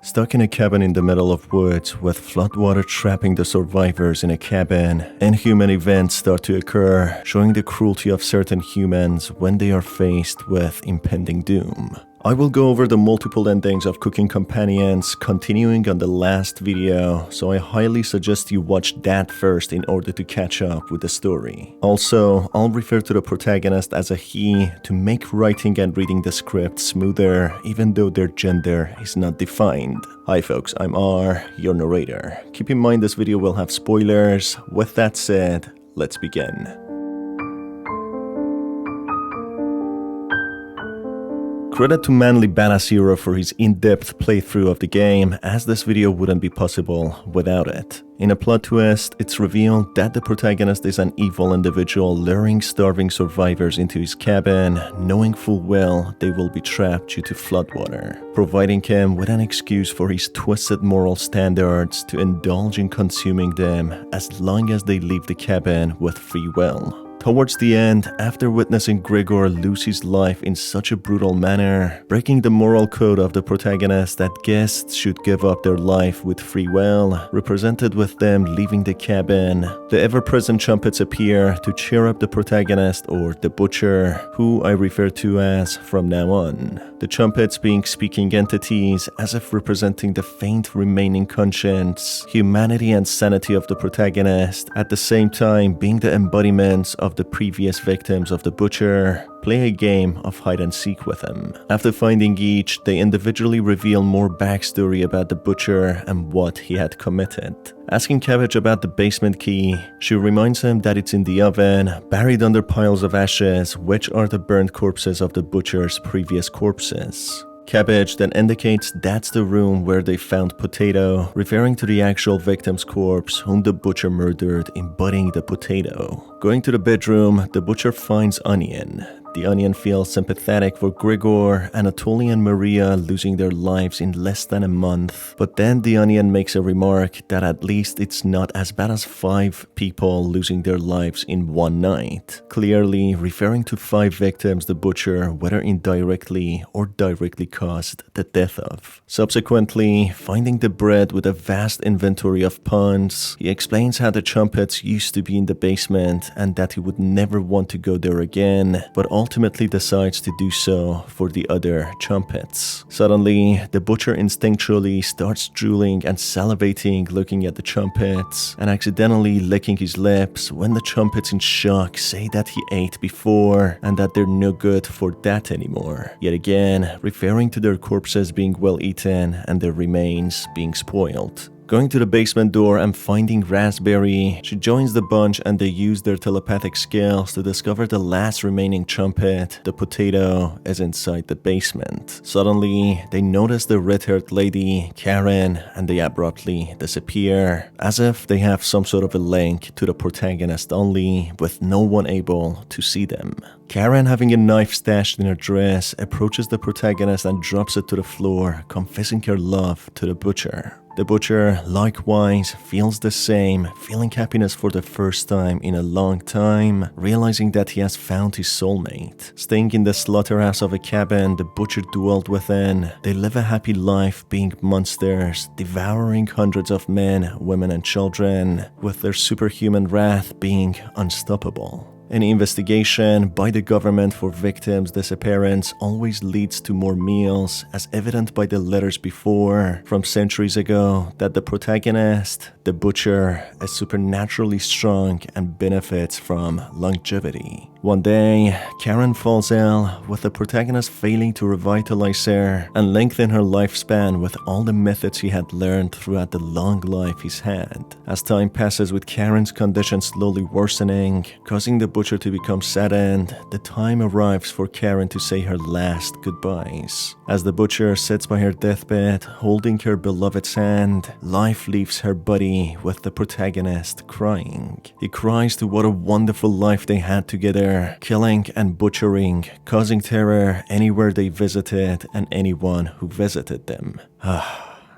Stuck in a cabin in the middle of woods with floodwater trapping the survivors in a cabin, inhuman events start to occur, showing the cruelty of certain humans when they are faced with impending doom. I will go over the multiple endings of Cooking Companions, continuing on the last video, so I highly suggest you watch that first in order to catch up with the story. Also, I'll refer to the protagonist as a he to make writing and reading the script smoother, even though their gender is not defined. Hi folks, I'm R, your narrator. Keep in mind this video will have spoilers. With that said, let's begin. Credit to Manly Badass Hero for his in-depth playthrough of the game, as this video wouldn't be possible without it. In a plot twist, it's revealed that the protagonist is an evil individual luring starving survivors into his cabin, knowing full well they will be trapped due to floodwater, providing him with an excuse for his twisted moral standards to indulge in consuming them as long as they leave the cabin with free will. Towards the end, after witnessing Gregor lose his life in such a brutal manner, breaking the moral code of the protagonist that guests should give up their life with free will, represented with them leaving the cabin, the ever-present trumpets appear to cheer up the protagonist, or the butcher, who I refer to as from now on. The trumpets being speaking entities as if representing the faint remaining conscience, humanity and sanity of the protagonist, at the same time being the embodiments of the previous victims of the butcher. Play a game of hide and seek with him. After finding each, they individually reveal more backstory about the butcher and what he had committed. Asking Cabbage about the basement key, she reminds him that it's in the oven, buried under piles of ashes, which are the burned corpses of the butcher's previous corpses. Cabbage then indicates that's the room where they found Potato, referring to the actual victim's corpse whom the butcher murdered, embodying the potato. Going to the bedroom, the butcher finds Onion. The Onion feels sympathetic for Gregor, Anatoly and Maria losing their lives in less than a month. But then the Onion makes a remark that at least it's not as bad as 5 people losing their lives in one night. Clearly referring to 5 victims the butcher, whether indirectly or directly, caused the death of. Subsequently, finding the bread with a vast inventory of puns, he explains how the trumpets used to be in the basement and that he would never want to go there again, but ultimately decides to do so for the other trumpets. Suddenly, the butcher instinctually starts drooling and salivating looking at the trumpets and accidentally licking his lips when the trumpets in shock say that he ate before and that they're no good for that anymore. Yet again, referring to their corpses being well eaten and their remains being spoiled. Going to the basement door and finding Raspberry, she joins the bunch and they use their telepathic skills to discover the last remaining trumpet, the potato, is inside the basement. Suddenly, they notice the red-haired lady, Karen, and they abruptly disappear, as if they have some sort of a link to the protagonist only, with no one able to see them. Karen, having a knife stashed in her dress, approaches the protagonist and drops it to the floor, confessing her love to the butcher. The butcher, likewise, feels the same, feeling happiness for the first time in a long time, realizing that he has found his soulmate. Staying in the slaughterhouse of a cabin the butcher dwelled within, they live a happy life being monsters, devouring hundreds of men, women and children, with their superhuman wrath being unstoppable. An investigation by the government for victims' disappearance always leads to more meals, as evident by the letters before, from centuries ago, that the protagonist, the butcher, is supernaturally strong and benefits from longevity. One day, Karen falls ill, with the protagonist failing to revitalize her and lengthen her lifespan with all the methods he had learned throughout the long life he's had. As time passes with Karen's condition slowly worsening, causing the butcher to become saddened, the time arrives for Karen to say her last goodbyes. As the butcher sits by her deathbed, holding her beloved's hand, life leaves her body with the protagonist crying. He cries to what a wonderful life they had together, killing and butchering, causing terror anywhere they visited and anyone who visited them.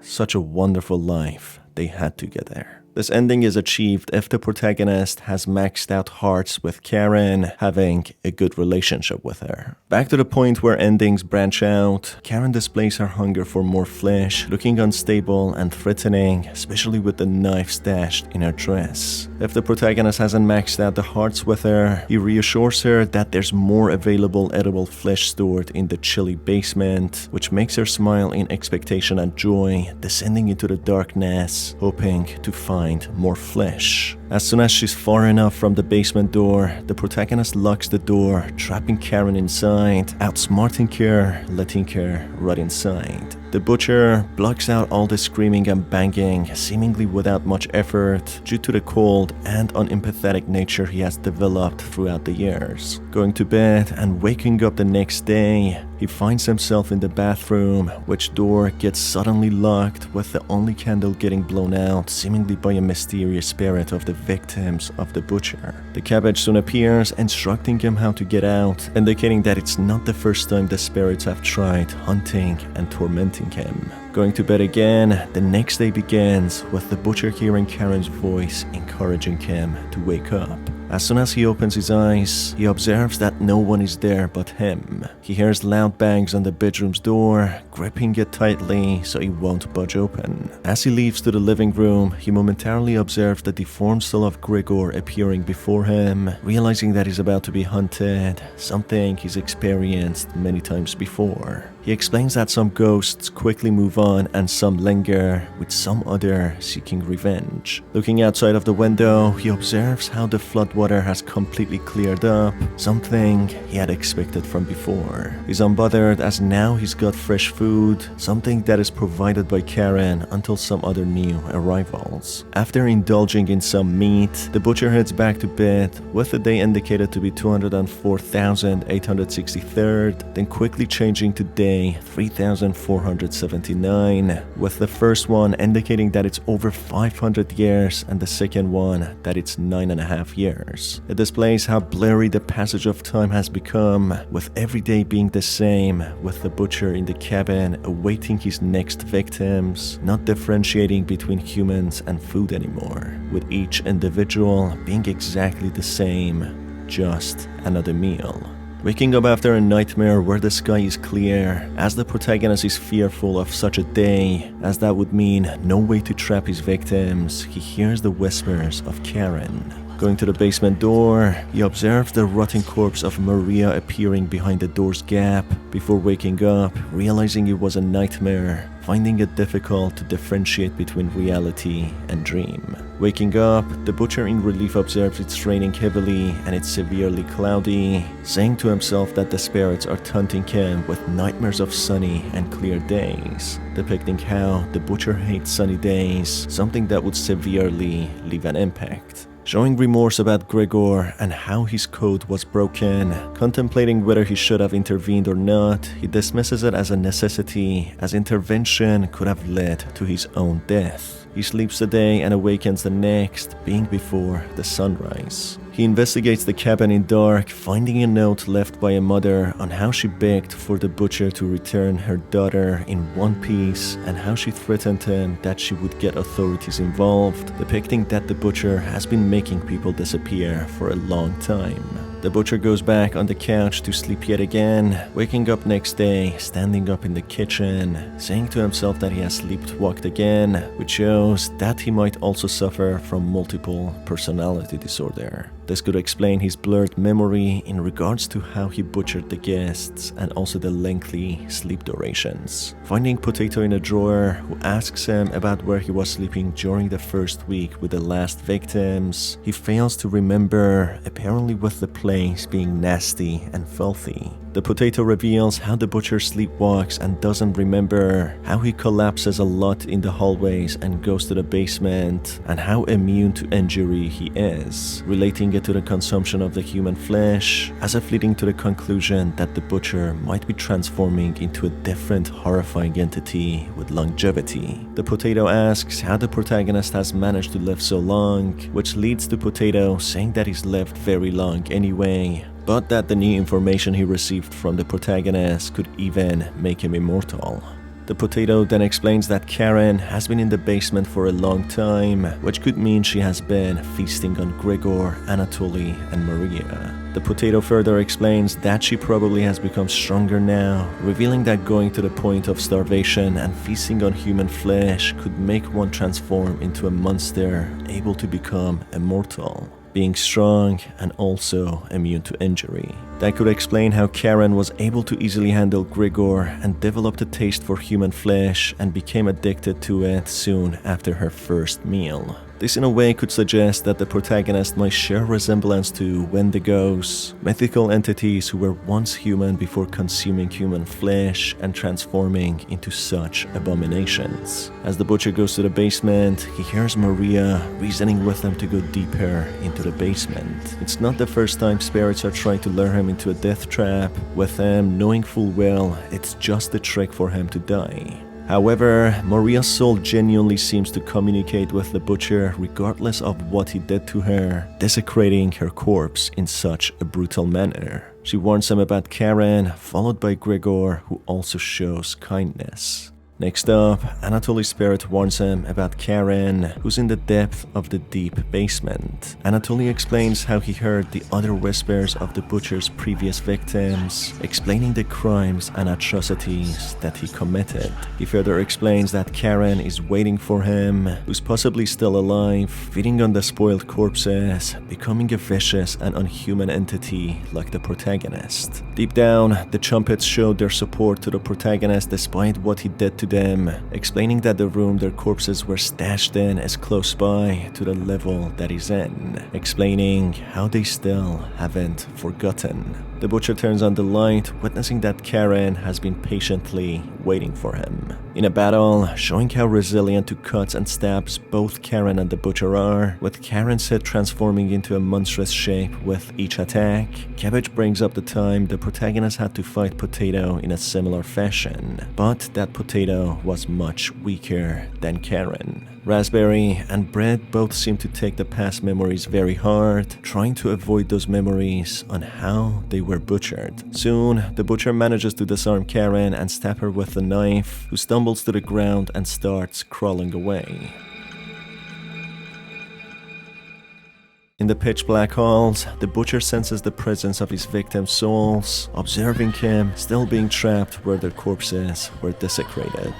Such a wonderful life they had together. This ending is achieved if the protagonist has maxed out hearts with Karen, having a good relationship with her. Back to the point where endings branch out, Karen displays her hunger for more flesh, looking unstable and threatening, especially with the knife stashed in her dress. If the protagonist hasn't maxed out the hearts with her, he reassures her that there's more available edible flesh stored in the chilly basement, which makes her smile in expectation and joy, descending into the darkness, hoping to find more flesh. As soon as she's far enough from the basement door, the protagonist locks the door, trapping Karen inside, outsmarting her, letting her rot inside. The butcher blocks out all the screaming and banging, seemingly without much effort, due to the cold and unempathetic nature he has developed throughout the years. Going to bed and waking up the next day, he finds himself in the bathroom, which door gets suddenly locked with the only candle getting blown out, seemingly by a mysterious spirit of the victims of the butcher. The cabbage soon appears, instructing him how to get out, indicating that it's not the first time the spirits have tried hunting and tormenting him. Going to bed again, the next day begins with the butcher hearing Karen's voice encouraging him to wake up. As soon as he opens his eyes, he observes that no one is there but him. He hears loud bangs on the bedroom's door, gripping it tightly so it won't budge open. As he leaves to the living room, he momentarily observes the deformed soul of Gregor appearing before him, realizing that he's about to be hunted, something he's experienced many times before. He explains that some ghosts quickly move on and some linger, with some other seeking revenge. Looking outside of the window, he observes how the floodwater has completely cleared up, something he had expected from before. He's unbothered as now he's got fresh food, something that is provided by Karen until some other new arrivals. After indulging in some meat, the butcher heads back to bed, with the day indicated to be 204,863rd, then quickly changing to day 3,479, with the first one indicating that it's over 500 years and the second one that it's 9.5 years. It displays how blurry the passage of time has become, with every day being the same, with the butcher in the cabin awaiting his next victims, not differentiating between humans and food anymore, with each individual being exactly the same, just another meal. Waking up after a nightmare where the sky is clear, as the protagonist is fearful of such a day, as that would mean no way to trap his victims, he hears the whispers of Karen. Going to the basement door, he observes the rotting corpse of Maria appearing behind the door's gap, before waking up, realizing it was a nightmare, finding it difficult to differentiate between reality and dream. Waking up, the butcher in relief observes it's raining heavily and it's severely cloudy, saying to himself that the spirits are taunting him with nightmares of sunny and clear days, depicting how the butcher hates sunny days, something that would severely leave an impact. Showing remorse about Gregor and how his code was broken, contemplating whether he should have intervened or not, he dismisses it as a necessity, as intervention could have led to his own death. He sleeps the day and awakens the next, being before the sunrise. He investigates the cabin in dark, finding a note left by a mother on how she begged for the butcher to return her daughter in one piece and how she threatened him that she would get authorities involved, depicting that the butcher has been making people disappear for a long time. The butcher goes back on the couch to sleep yet again, waking up next day, standing up in the kitchen, saying to himself that he has sleepwalked again, which shows that he might also suffer from multiple personality disorder. This could explain his blurred memory in regards to how he butchered the guests and also the lengthy sleep durations. Finding Potato in a drawer, who asks him about where he was sleeping during the first week with the last victims, he fails to remember, apparently with the place being nasty and filthy. The Potato reveals how the butcher sleepwalks and doesn't remember, how he collapses a lot in the hallways and goes to the basement, and how immune to injury he is, relating it to the consumption of the human flesh, as if leading to the conclusion that the butcher might be transforming into a different horrifying entity with longevity. The Potato asks how the protagonist has managed to live so long, which leads to Potato saying that he's lived very long anyway, but that the new information he received from the protagonist could even make him immortal. The potato then explains that Karen has been in the basement for a long time, which could mean she has been feasting on Grigor, Anatoly, and Maria. The potato further explains that she probably has become stronger now, revealing that going to the point of starvation and feasting on human flesh could make one transform into a monster able to become immortal, being strong and also immune to injury. That could explain how Karen was able to easily handle Grigor and developed a taste for human flesh and became addicted to it soon after her first meal. This in a way could suggest that the protagonist might share resemblance to Wendigos, mythical entities who were once human before consuming human flesh and transforming into such abominations. As the butcher goes to the basement, he hears Maria reasoning with him to go deeper into the basement. It's not the first time spirits are trying to lure him into a death trap, with him knowing full well it's just a trick for him to die. However, Maria's soul genuinely seems to communicate with the butcher regardless of what he did to her, desecrating her corpse in such a brutal manner. She warns him about Karen, followed by Grigor, who also shows kindness. Next up, Anatoly's spirit warns him about Karen, who's in the depth of the deep basement. Anatoly explains how he heard the other whispers of the butcher's previous victims, explaining the crimes and atrocities that he committed. He further explains that Karen is waiting for him, who's possibly still alive, feeding on the spoiled corpses, becoming a vicious and unhuman entity like the protagonist. Deep down, the Chumpets showed their support to the protagonist despite what he did to them, explaining that the room their corpses were stashed in is close by to the level that he's in, explaining how they still haven't forgotten. The butcher turns on the light, witnessing that Karen has been patiently waiting for him. In a battle, showing how resilient to cuts and stabs both Karen and the butcher are, with Karen's head transforming into a monstrous shape with each attack, Cabbage brings up the time the protagonist had to fight Potato in a similar fashion, but that Potato was much weaker than Karen. Raspberry and Bread both seem to take the past memories very hard, trying to avoid those memories on how they were butchered. Soon, the butcher manages to disarm Karen and stab her with a knife, who stumbles to the ground and starts crawling away. In the pitch black halls, the butcher senses the presence of his victim's souls, observing him still being trapped where their corpses were desecrated.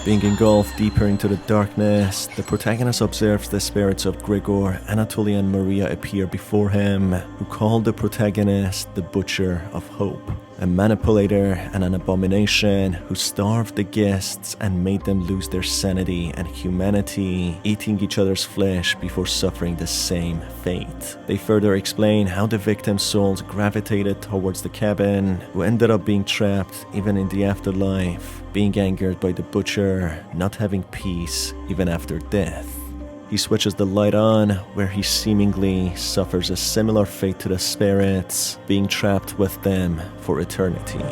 Being engulfed deeper into the darkness, the protagonist observes the spirits of Grigor, Anatoly, and Maria appear before him, who call the protagonist the Butcher of Hope, a manipulator and an abomination who starved the guests and made them lose their sanity and humanity, eating each other's flesh before suffering the same fate. They further explain how the victims' souls gravitated towards the cabin, who ended up being trapped even in the afterlife, being angered by the butcher, not having peace even after death. He switches the light on, where he seemingly suffers a similar fate to the spirits, being trapped with them for eternity.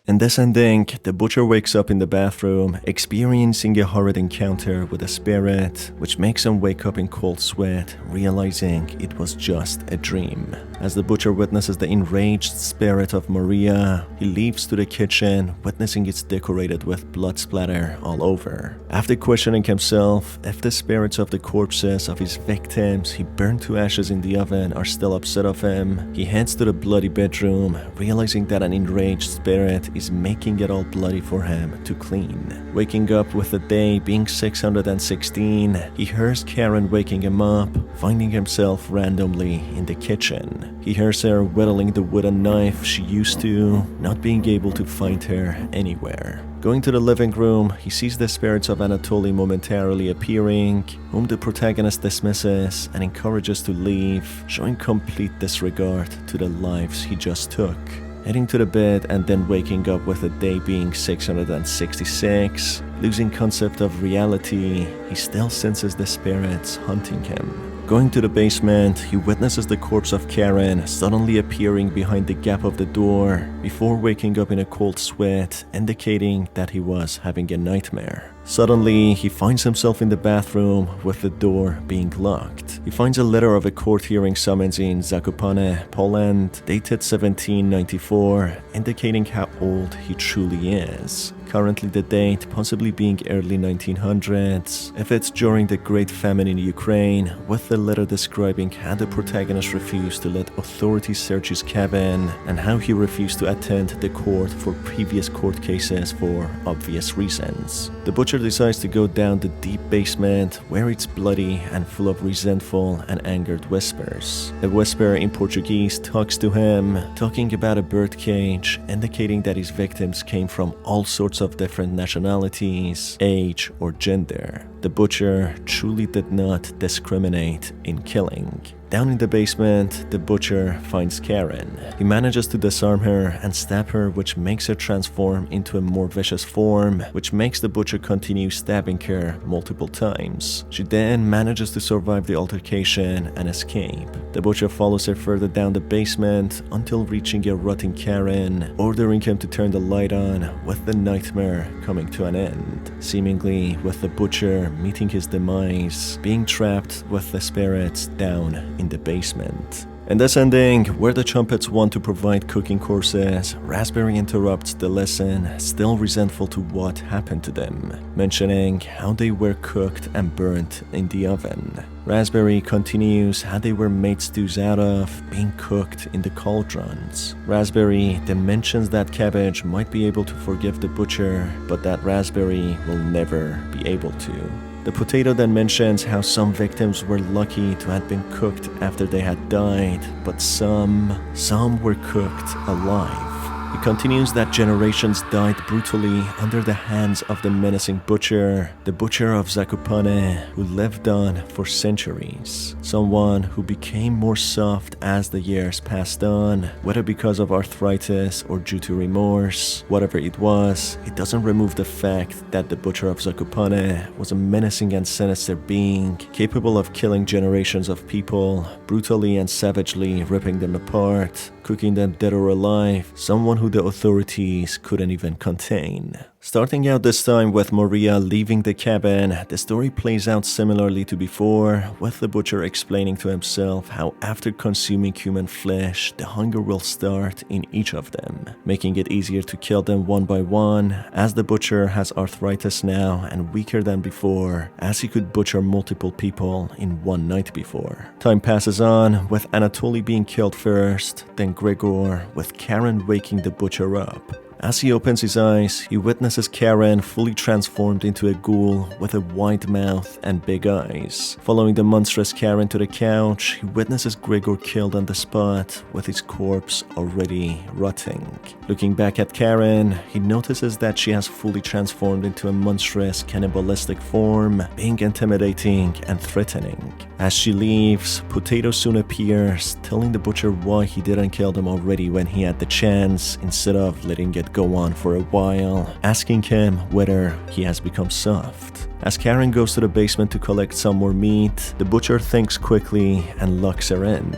In this ending, the butcher wakes up in the bathroom, experiencing a horrid encounter with a spirit, which makes him wake up in cold sweat, realizing it was just a dream. As the butcher witnesses the enraged spirit of Maria, he leaves to the kitchen, witnessing it's decorated with blood splatter all over. After questioning himself if the spirits of the corpses of his victims he burned to ashes in the oven are still upset of him, he heads to the bloody bedroom, realizing that an enraged spirit is making it all bloody for him to clean. Waking up with the day being 616, he hears Karen waking him up, finding himself randomly in the kitchen. He hears her whittling the wooden knife she used to, not being able to find her anywhere. Going to the living room, he sees the spirits of Anatoly momentarily appearing, whom the protagonist dismisses and encourages to leave, showing complete disregard to the lives he just took. Heading to the bed and then waking up with the day being 666, losing concept of reality, he still senses the spirits hunting him. Going to the basement, he witnesses the corpse of Karen suddenly appearing behind the gap of the door before waking up in a cold sweat, indicating that he was having a nightmare. Suddenly, he finds himself in the bathroom with the door being locked. He finds a letter of a court hearing summons in Zakopane, Poland, dated 1794, indicating how old he truly is. Currently the date possibly being early 1900s, if it's during the Great Famine in Ukraine, with the letter describing how the protagonist refused to let authorities search his cabin and how he refused to attend the court for previous court cases for obvious reasons. The butcher decides to go down the deep basement where it's bloody and full of resentful and angered whispers. A whisper in Portuguese talks to him, talking about a birdcage, indicating that his victims came from all sorts of different nationalities, age, or gender. The butcher truly did not discriminate in killing. Down in the basement, the butcher finds Karen. He manages to disarm her and stab her, which makes her transform into a more vicious form, which makes the butcher continue stabbing her multiple times. She then manages to survive the altercation and escape. The butcher follows her further down the basement until reaching a rotting Karen, ordering him to turn the light on, with the nightmare coming to an end. Seemingly with the butcher meeting his demise, being trapped with the spirits down in the basement. In this ending, where the Trumpets want to provide cooking courses, Raspberry interrupts the lesson, still resentful to what happened to them, mentioning how they were cooked and burnt in the oven. Raspberry continues how they were made stews out of, being cooked in the cauldrons. Raspberry then mentions that Cabbage might be able to forgive the butcher, but that Raspberry will never be able to. The Potato then mentions how some victims were lucky to have been cooked after they had died, but some were cooked alive. He continues that generations died brutally under the hands of the menacing butcher, the butcher of Zakopane, who lived on for centuries. Someone who became more soft as the years passed on, whether because of arthritis or due to remorse. Whatever it was, it doesn't remove the fact that the butcher of Zakopane was a menacing and sinister being, capable of killing generations of people, brutally and savagely ripping them apart, cooking them dead or alive, someone who the authorities couldn't even contain. Starting out this time with Maria leaving the cabin, the story plays out similarly to before, with the butcher explaining to himself how after consuming human flesh, the hunger will start in each of them, making it easier to kill them one by one, as the butcher has arthritis now and weaker than before, as he could butcher multiple people in one night before. Time passes on, with Anatoly being killed first, then Gregor, with Karen waking the butcher up. As he opens his eyes, he witnesses Karen fully transformed into a ghoul with a wide mouth and big eyes. Following the monstrous Karen to the couch, he witnesses Gregor killed on the spot, with his corpse already rotting. Looking back at Karen, he notices that she has fully transformed into a monstrous cannibalistic form, being intimidating and threatening. As she leaves, Potato soon appears, telling the butcher why he didn't kill them already when he had the chance, instead of letting it go on for a while, asking him whether he has become soft. As Karen goes to the basement to collect some more meat, the butcher thinks quickly and locks her in.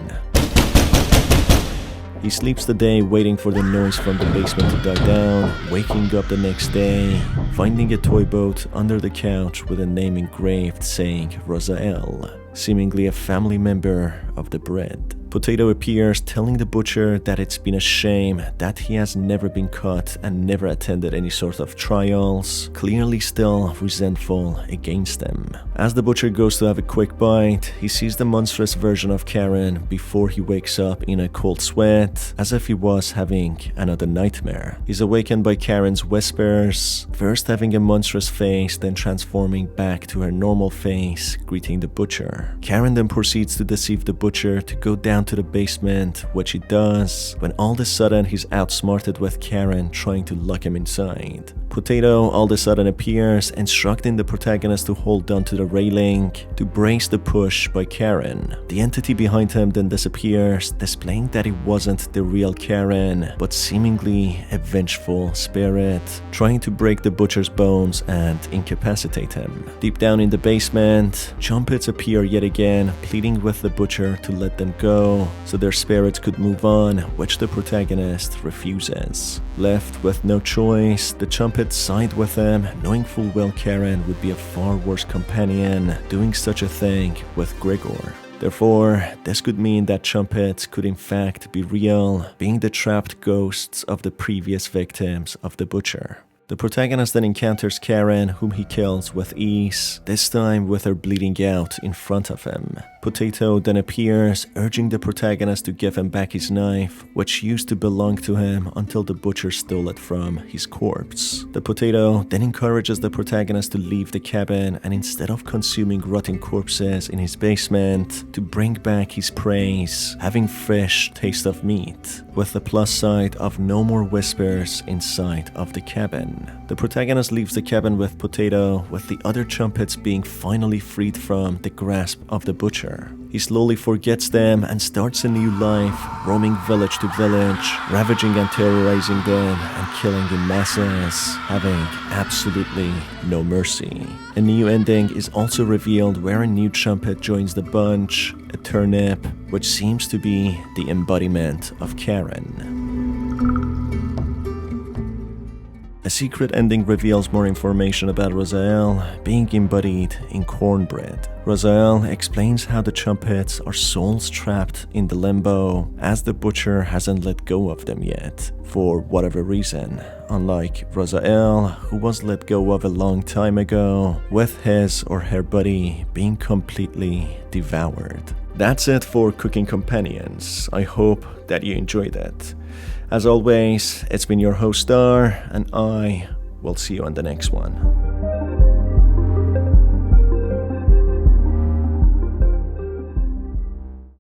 He sleeps the day waiting for the noise from the basement to die down, waking up the next day, finding a toy boat under the couch with a name engraved saying Rosael, seemingly a family member of the bread. Potato appears, telling the butcher that it's been a shame that he has never been caught and never attended any sort of trials, clearly still resentful against them. As the butcher goes to have a quick bite, he sees the monstrous version of Karen before he wakes up in a cold sweat, as if he was having another nightmare. He's awakened by Karen's whispers, first having a monstrous face, then transforming back to her normal face, greeting the butcher. Karen then proceeds to deceive the butcher to go down to the basement, which he does, when all of a sudden he's outsmarted with Karen trying to lock him inside. Potato all of a sudden appears, instructing the protagonist to hold on to the railing to brace the push by Karen. The entity behind him then disappears, displaying that it wasn't the real Karen, but seemingly a vengeful spirit, trying to break the butcher's bones and incapacitate him. Deep down in the basement, Chumpets appear yet again, pleading with the butcher to let them go so their spirits could move on, which the protagonist refuses. Left with no choice, the Chumpets side with them, knowing full well Karen would be a far worse companion doing such a thing with Gregor. Therefore, this could mean that Chumpets could in fact be real, being the trapped ghosts of the previous victims of the butcher. The protagonist then encounters Karen, whom he kills with ease, this time with her bleeding out in front of him. Potato then appears, urging the protagonist to give him back his knife, which used to belong to him until the butcher stole it from his corpse. The Potato then encourages the protagonist to leave the cabin and instead of consuming rotting corpses in his basement, to bring back his praise, having fresh taste of meat, with the plus side of no more whispers inside of the cabin. The protagonist leaves the cabin with Potato, with the other Chumpets being finally freed from the grasp of the butcher. He slowly forgets them and starts a new life, roaming village to village, ravaging and terrorizing them and killing in masses, having absolutely no mercy. A new ending is also revealed where a new Chumpet joins the bunch, a turnip, which seems to be the embodiment of Karen. A secret ending reveals more information about Razael being embodied in cornbread. Razael explains how the Chumpets are souls trapped in the limbo, as the butcher hasn't let go of them yet, for whatever reason, unlike Razael, who was let go of a long time ago, with his or her body being completely devoured. That's it for Cooking Companions. I hope that you enjoyed it. As always, it's been your host Star, and I will see you on the next one.